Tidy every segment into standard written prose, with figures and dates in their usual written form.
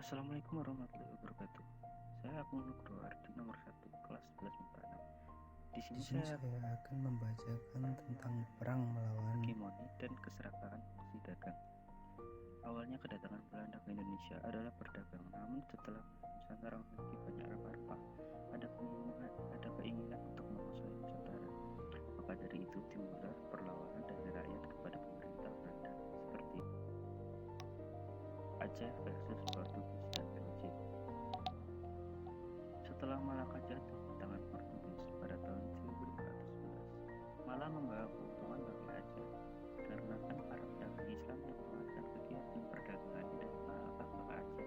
Assalamualaikum warahmatullahi wabarakatuh. Saya Agung Nugroho Ardi nomor 1 kelas 11 MIPA 6. Di sini saya akan membacakan tentang perang melawan hegemoni dan keserakahan fungsi dagang. Awalnya kedatangan Belanda ke Indonesia adalah berdagang, namun setelah Nusantara memiliki banyak rempah-rempah, ada keinginan untuk menguasai Nusantara. Maka dari itu timbullah perlawanan dari rakyat kepada pemerintah Belanda seperti Aceh versus Portugis dan VOC. Setelah Malaka jatuh di tangan Portugis pada tahun 1511, Malah membawa keuntungan bagi Aceh karena kan para pedagang Islam yang mengadakan kegiatan perdagangan dari Malaka ke Aceh,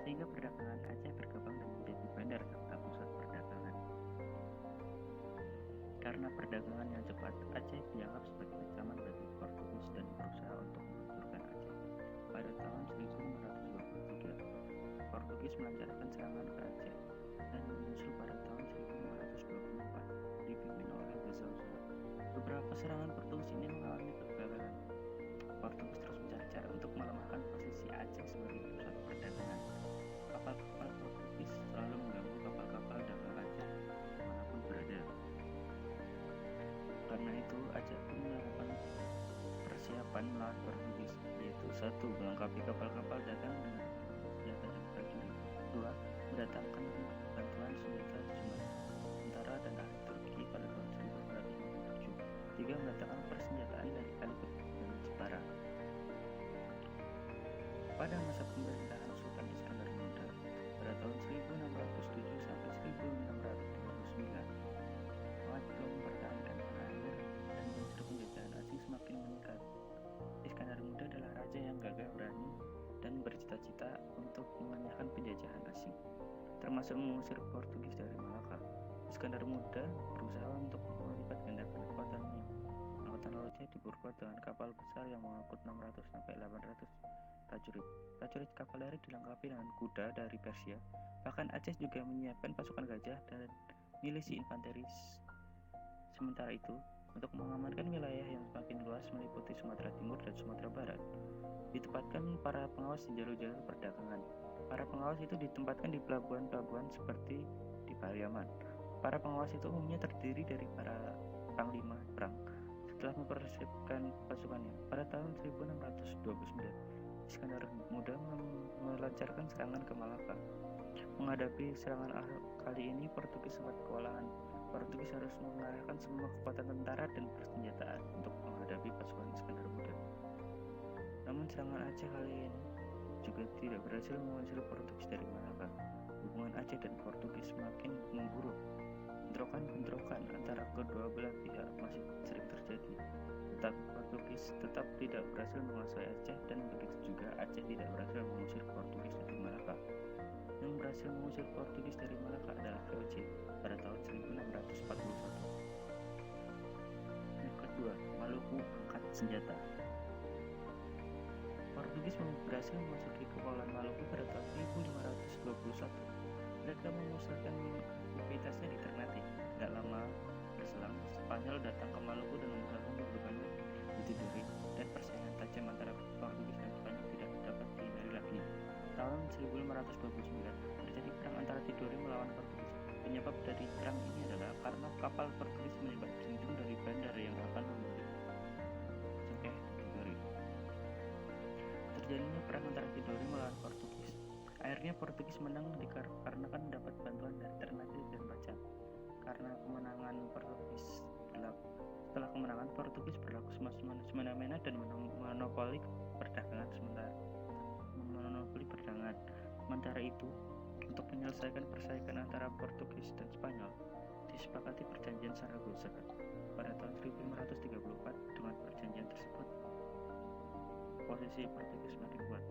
sehingga perdagangan Aceh berkembang dan menjadi bandar serta pusat perdagangan. Karena perdagangan yang cepat, Aceh dianggap sebagai ancaman bagi Portugis dan berusaha untuk menghancurkan Aceh. Pada tahun 1523, Portugis melancarkan serangan ke Aceh dan menyusul pada tahun 1524 dipimpin oleh De Souza. Beberapa serangan Portugis ini mengalami kegagalan. Portugis terus mencari cara untuk melemahkan posisi Aceh sebagai pusat perdagangan. Kapal-kapal Portugis selalu mengganggu kapal-kapal dagang Aceh dimanapun berada. Karena itu, Aceh pun melakukan persiapan melawan Portugis, yaitu 1. Melengkapi kapal-kapal dagang dengan senjata dan prajurit. 2. Mendatangkan bantuan senjata sementara dan ahli Turki pada tahun 1557. 3. Mendatangkan persenjataan dari Calicut dan Jepara. Pada masa pemerintahan Sultan Iskandar Muda pada tahun 1607 sampai 1629, waktu mempertahankan air dan unsur penjajahan asing semakin meningkat. Iskandar Muda adalah raja yang gagah berani dan bercita-cita untuk mengenyahkan penjajahan asing, termasuk mengusir Portugis dari Malaka. Iskandar Muda berusaha untuk melipat gandakan kekuatannya. Angkatan lautnya diperkuat dengan kapal besar yang mengangkut 600-800 prajurit. Prajurit kavaleri dilengkapi dengan kuda dari Persia. Bahkan Aceh juga menyiapkan pasukan gajah dan milisi infanteri. Sementara itu, untuk mengamankan wilayah yang semakin luas meliputi Sumatera Timur dan Sumatera Barat, ditempatkan para pengawas di jalur-jalur perdagangan. Para pengawas itu ditempatkan di pelabuhan-pelabuhan seperti di Pariaman. Para pengawas itu umumnya terdiri dari para panglima perang. Setelah mempersiapkan pasukannya, pada tahun 1629, Iskandar Muda melancarkan serangan ke Malaka. Menghadapi serangan kali ini, Portugis sempat kewalahan. Portugis harus mengarahkan semua kekuatan tentara dan persenjataan untuk menghadapi pasukan Iskandar Muda. Namun serangan Aceh kali ini juga tidak berhasil mengusir Portugis dari Malaka. Hubungan Aceh dan Portugis semakin memburuk. Bentrokan-bentrokan antara kedua belah pihak masih sering terjadi. Tetapi Portugis tetap tidak berhasil menguasai Aceh, dan begitu juga Aceh tidak berhasil mengusir Portugis dari Malaka. Yang berhasil mengusir Portugis dari Malaka adalah VOC pada tahun 1641. Yang kedua, Maluku angkat senjata. Portugis berhasil memasuki kepulauan Maluku pada tahun 1521. Mereka memusatkan aktivitasnya di Ternate. Tidak lama berselang, Spanyol datang ke Maluku dan mengusahakan kedudukannya di Tidore, dan persaingan tajam antara Portugis dan Spanyol tidak dapat dihindari lagi. Tahun 1529 terjadi perang antara Tidore melawan Portugis. Penyebab dari perang ini adalah karena kapal Portugis menembak junjung dari bandar yang akan membeli cengkeh di Tidore. Terjadinya perang antara Tidore melawan Portugis. Akhirnya Portugis menang karena kan dapat bantuan dari Ternate dan Bacan. Karena kemenangan Portugis setelah kemenangan Portugis berlaku semena-mena dan monopoli perdagangan Sementara itu, untuk menyelesaikan persaingan antara Portugis dan Spanyol, disepakati perjanjian Saragossa pada tahun 1534. Dengan perjanjian tersebut, posisi Portugis semakin kuat.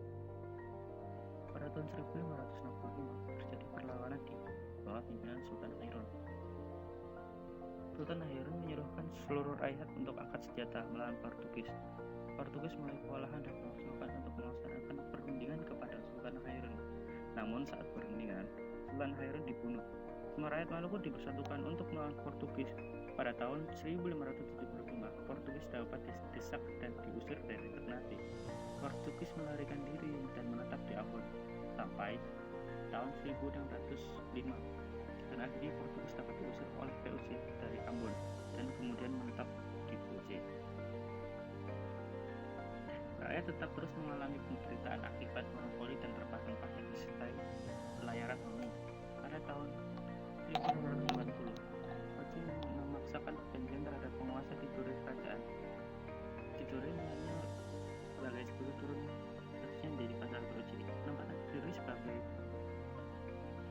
Pada tahun 1565 terjadi perlawanan di bawah pimpinan Sultan Hairun. Sultan Hairun menyuruhkan seluruh rakyat untuk angkat senjata melawan Portugis. Portugis mulai kewalahan dan mengusulkan untuk melaksanakan perundingan kepada Sultan Hairun. Namun saat perundingan, Sultan Hairun dibunuh. Semua rakyat Maluku dipersatukan untuk melawan Portugis. Pada tahun 1575, Portugis dapat didesak dan diusir dari Ternate. Portugis melarikan diri dan menetap di Ambon sampai 1605 dan akhirnya Portugis dapat diusir oleh VOC dari Ambon dan kemudian menetap di VOC. Rakyat tetap terus mengalami penderitaan akibat monopoli dan terpasang-pasang disertai pelayaran umum. Pada tahun 1690, VOC memaksakan perjanjian terhadap penguasa Tidore kerajaan. Tidore menyanyi sebagai sepuluh turun statusnya menjadi vassal VOC. Penempatan Tidore sebagai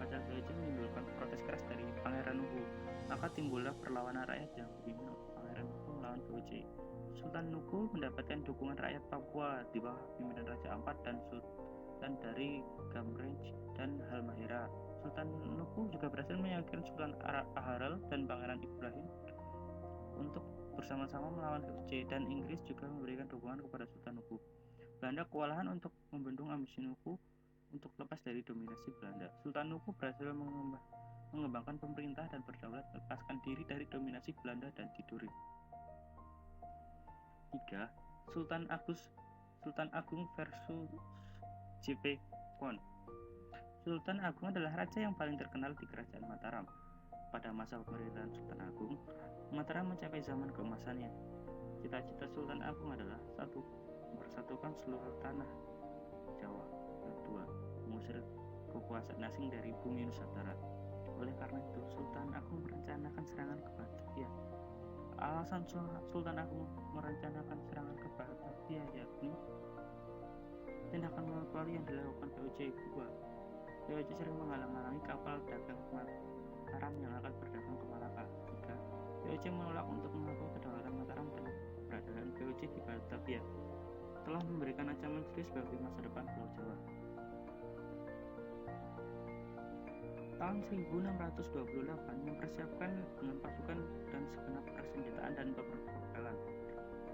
vassal VOC menimbulkan protes keras dari Pangeran Nuku. Maka timbullah perlawanan rakyat yang dipimpin Pangeran Nuku melawan VOC. Sultan Nuku mendapatkan dukungan rakyat Papua di bawah pimpinan Raja Ampat dan Sultan dari Gamrange dan Halmahera. Sultan Nuku juga berhasil meyakinkan Sultan Aharal dan Pangeran Ibrahim untuk bersama-sama melawan VOC, dan Inggris juga memberikan dukungan kepada Sultan Nuku. Belanda kewalahan untuk membendung ambisi Nuku untuk lepas dari dominasi Belanda. Sultan Nuku berhasil mengembangkan pemerintah dan berdaulat melepaskan diri dari dominasi Belanda dan Tidore. 3. Sultan Agung versus J.P. Kon. Sultan Agung adalah raja yang paling terkenal di Kerajaan Mataram. Pada masa pemerintahan Sultan Agung, Mataram mencapai zaman keemasannya. Cita-cita Sultan Agung adalah 1. Mempersatukan seluruh tanah Jawa. 2. Mengusir kekuasaan asing dari bumi Nusantara. Oleh karena itu, Sultan Agung merencanakan serangan ke Batavia. Alasan Sultan Agung merencanakan serangan ke Batavia yakni tindakan monopoli yang dilakukan VOC. 2. VOC sering menghalang-halangi kapal dagang Mataram yang akan berdagang ke Malaka. 3. VOC menolak untuk mengakui kedaulatan Mataram dan keberadaan VOC di Batavia telah memberikan ancaman serius bagi masa depan Pulau Jawa. Tahun 1628 mempersiapkan dengan pasukan dan segenap persenjataan dan pembekalan.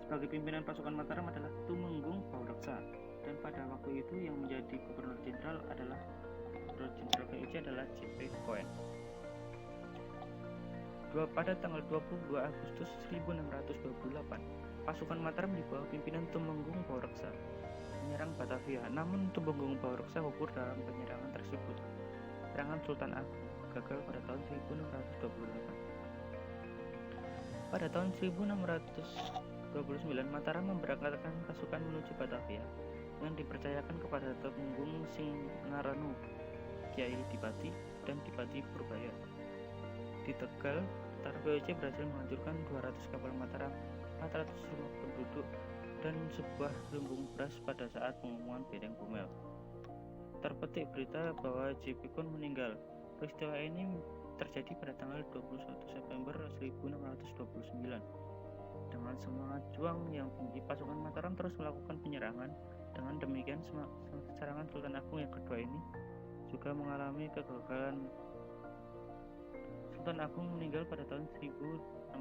Sebagai pimpinan pasukan Mataram adalah Tumenggung Baureksa, dan pada waktu itu yang menjadi Gubernur Jenderal VOC adalah J.P. Koen. Pada tanggal 22 Agustus 1628, pasukan Mataram di bawah pimpinan Tumenggung Baureksa menyerang Batavia, namun Tumenggung Baureksa gugur dalam penyerangan tersebut. Serangan Sultan Agung gagal pada tahun 1628. Pada tahun 1629, Mataram memberangkatkan pasukan menuju Batavia yang dipercayakan kepada Tumenggung Singaranu, Kiai Dipati, dan Dipati Purbaya. Di Tegal, tentara VOC berhasil menghancurkan 200 kapal Mataram, 400 rumah penduduk, dan sebuah lumbung beras pada saat pengumuman Bedeng Bumel. Terpetik berita bahwa J.P. Kon meninggal. Peristiwa ini terjadi pada tanggal 21 September 1629. Dengan semangat juang yang tinggi, pasukan Mataram terus melakukan penyerangan. Dengan demikian, serangan Sultan Agung yang kedua ini juga mengalami kegagalan. Sultan Agung meninggal pada tahun 1645.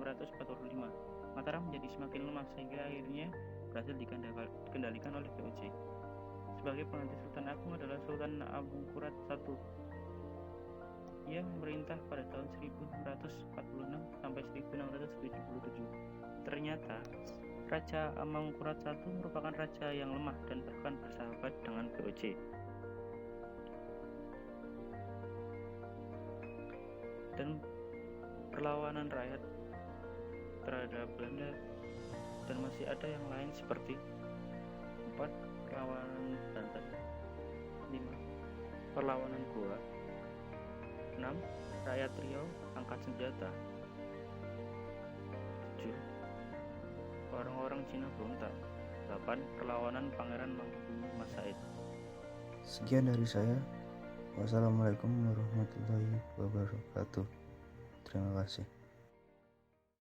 Mataram menjadi semakin lemah sehingga akhirnya berhasil dikendalikan oleh VOC. Sebagai pengganti Sultan Agung adalah Sultan Amangkurat I. Ia memerintah pada tahun 1646 sampai 1677. Ternyata Raja Amangkurat I merupakan raja yang lemah dan bahkan bersahabat dengan VOC. Dan perlawanan rakyat terhadap Belanda, dan masih ada yang lain seperti 4. Perlawanan Banten. 5. Perlawanan Goa. 6. Rakyat Riau angkat senjata. 7. Orang-orang Cina berontak. 8. Perlawanan Pangeran Mangkubumi Mas Said. Sekian dari saya. Wassalamualaikum warahmatullahi wabarakatuh. Terima kasih.